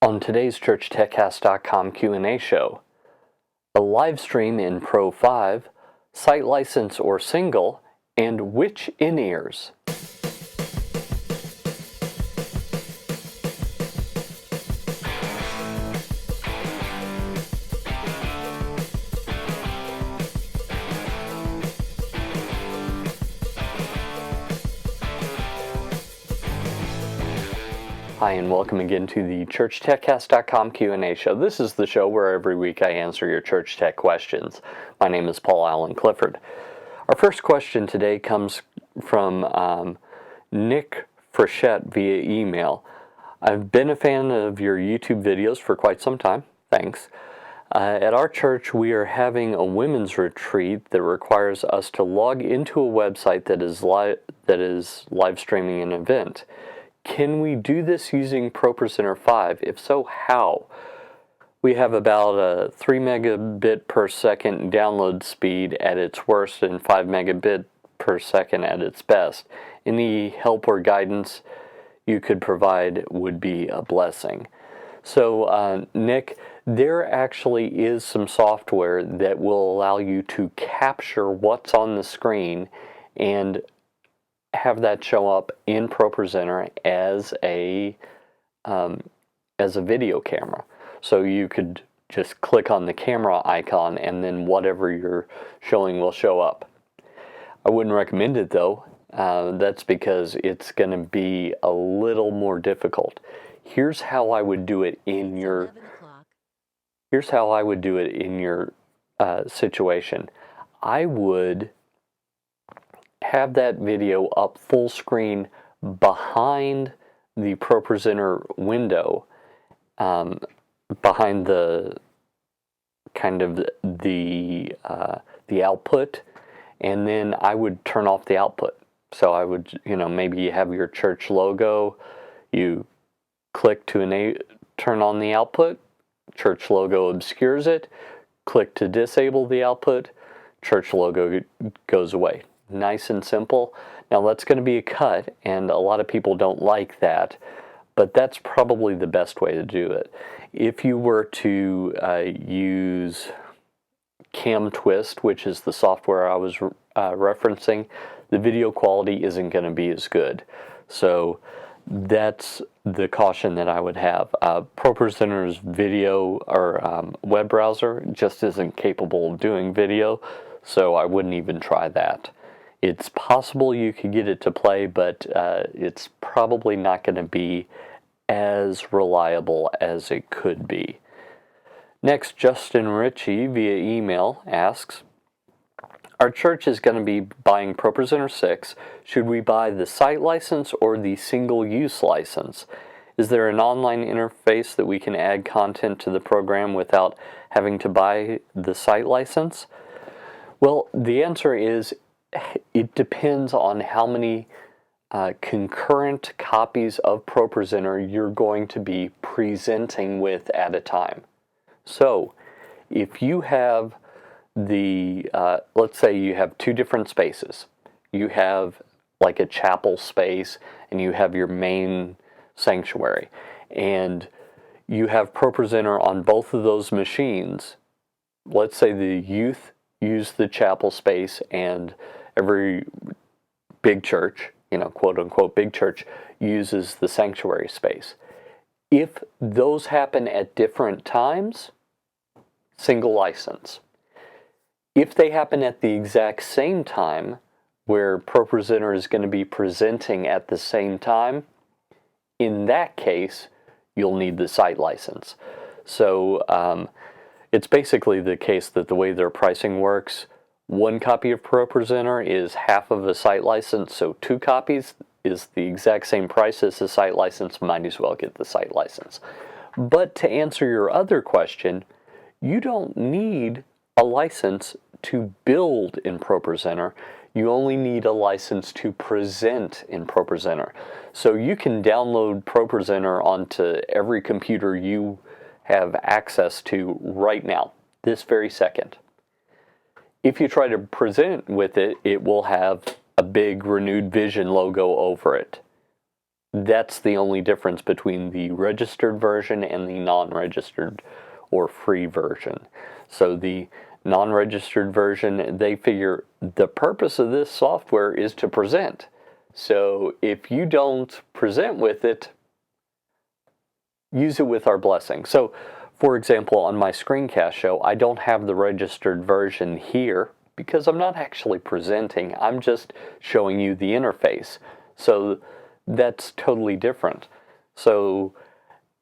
On today's ChurchTechCast.com Q&A show, a live stream in Pro5, site license or single, and which in-ears? Hi, and welcome again to the ChurchTechCast.com Q&A show. This is the show where every week I answer your church tech questions. My name is Paul Allen Clifford. Our first question today comes from Nick Frechette via email. I've been a fan of your YouTube videos for quite some time. Thanks. At our church, we are having a women's retreat that requires us to log into a website that is live streaming an event. Can we do this using ProPresenter 5? If so, how? We have about a 3 megabit per second download speed at its worst and 5 megabit per second at its best. Any help or guidance you could provide would be a blessing. So, Nick, there actually is some software that will allow you to capture what's on the screen and have that show up in ProPresenter as a video camera. So you could just click on the camera icon and then whatever you're showing will show up. I wouldn't recommend it though. That's because it's going to be a little more difficult. Here's how I would do it in your situation. I would have that video up full screen behind the ProPresenter window, behind the kind of the output, and then I would turn off the output. So I would, maybe you have your church logo, you click to turn on the output, church logo obscures it, click to disable the output, church logo goes away. Nice and simple. Now that's going to be a cut, and a lot of people don't like that, but that's probably the best way to do it. If you were to use CamTwist, which is the software I was referencing, the video quality isn't going to be as good. So that's the caution that I would have. ProPresenter's video or web browser just isn't capable of doing video, so I wouldn't even try that. It's possible you could get it to play, but it's probably not going to be as reliable as it could be. Next, Justin Ritchie via email asks, our church is going to be buying ProPresenter 6. Should we buy the site license or the single-use license? Is there an online interface that we can add content to the program without having to buy the site license? Well, the answer is it depends on how many concurrent copies of ProPresenter you're going to be presenting with at a time. So, if you have let's say you have two different spaces. You have like a chapel space and you have your main sanctuary. And you have ProPresenter on both of those machines. Let's say the youth use the chapel space and every big church, quote unquote big church, uses the sanctuary space. If those happen at different times, single license. If they happen at the exact same time, where ProPresenter is going to be presenting at the same time, in that case, you'll need the site license. So it's basically the case that the way their pricing works, one copy of ProPresenter is half of a site license, so 2 copies is the exact same price as the site license. Might as well get the site license. But to answer your other question, you don't need a license to build in ProPresenter. You only need a license to present in ProPresenter. So you can download ProPresenter onto every computer you have access to right now, this very second. If you try to present with it, it will have a big Renewed Vision logo over it. That's the only difference between the registered version and the non-registered or free version. So the non-registered version, they figure the purpose of this software is to present. So if you don't present with it, use it with our blessing. So for example, on my screencast show, I don't have the registered version here because I'm not actually presenting. I'm just showing you the interface. So that's totally different. So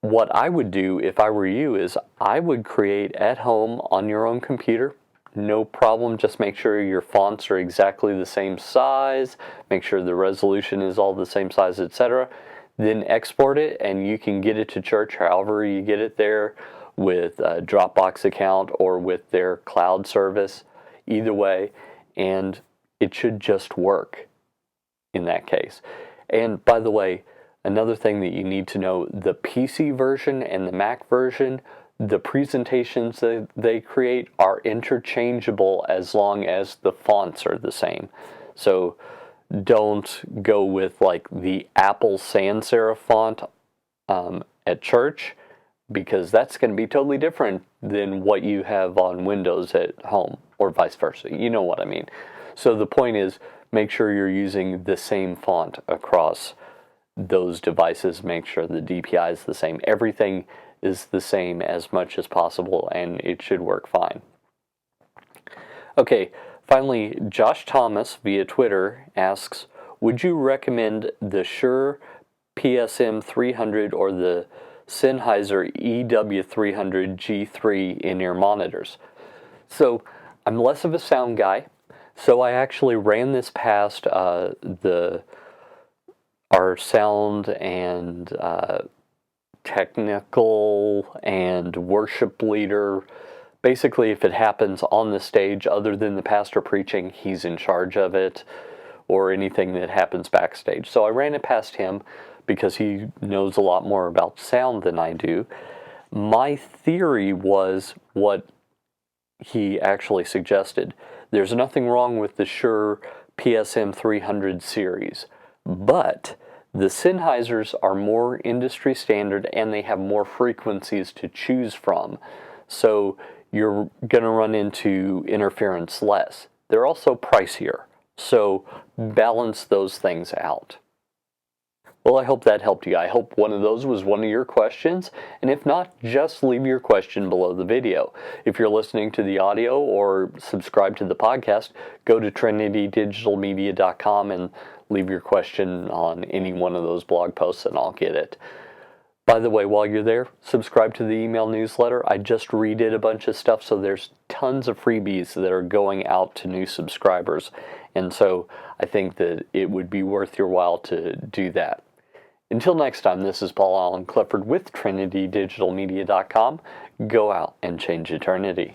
what I would do if I were you is I would create at home on your own computer. No problem, just make sure your fonts are exactly the same size, make sure the resolution is all the same size, etc. Then export it and you can get it to church however you get it there, with a Dropbox account or with their cloud service, either way, and it should just work in that case. And by the way, another thing that you need to know, the PC version and the Mac version, the presentations that they create are interchangeable as long as the fonts are the same. So don't go with like the Apple sans serif font at church, because that's going to be totally different than what you have on Windows at home, or vice versa. You know what I mean. So the point is, make sure you're using the same font across those devices. Make sure the DPI is the same. Everything is the same as much as possible, and it should work fine. Okay, finally, Josh Thomas via Twitter asks, would you recommend the Shure PSM 300 or the Sennheiser Ew300 G3 in-ear monitors? So I'm less of a sound guy, so I actually ran this past our sound and technical and worship leader. Basically, if it happens on the stage, other than the pastor preaching, he's in charge of it, or anything that happens backstage. So I ran it past him because he knows a lot more about sound than I do. My theory was what he actually suggested. There's nothing wrong with the Shure PSM 300 series, but the Sennheisers are more industry standard and they have more frequencies to choose from. So you're going to run into interference less. They're also pricier. So balance those things out. Well, I hope that helped you. I hope one of those was one of your questions. And if not, just leave your question below the video. If you're listening to the audio or subscribe to the podcast, go to trinitydigitalmedia.com and leave your question on any one of those blog posts and I'll get it. By the way, while you're there, subscribe to the email newsletter. I just redid a bunch of stuff, so there's tons of freebies that are going out to new subscribers. And so I think that it would be worth your while to do that. Until next time, this is Paul Allen Clifford with trinitydigitalmedia.com. Go out and change eternity.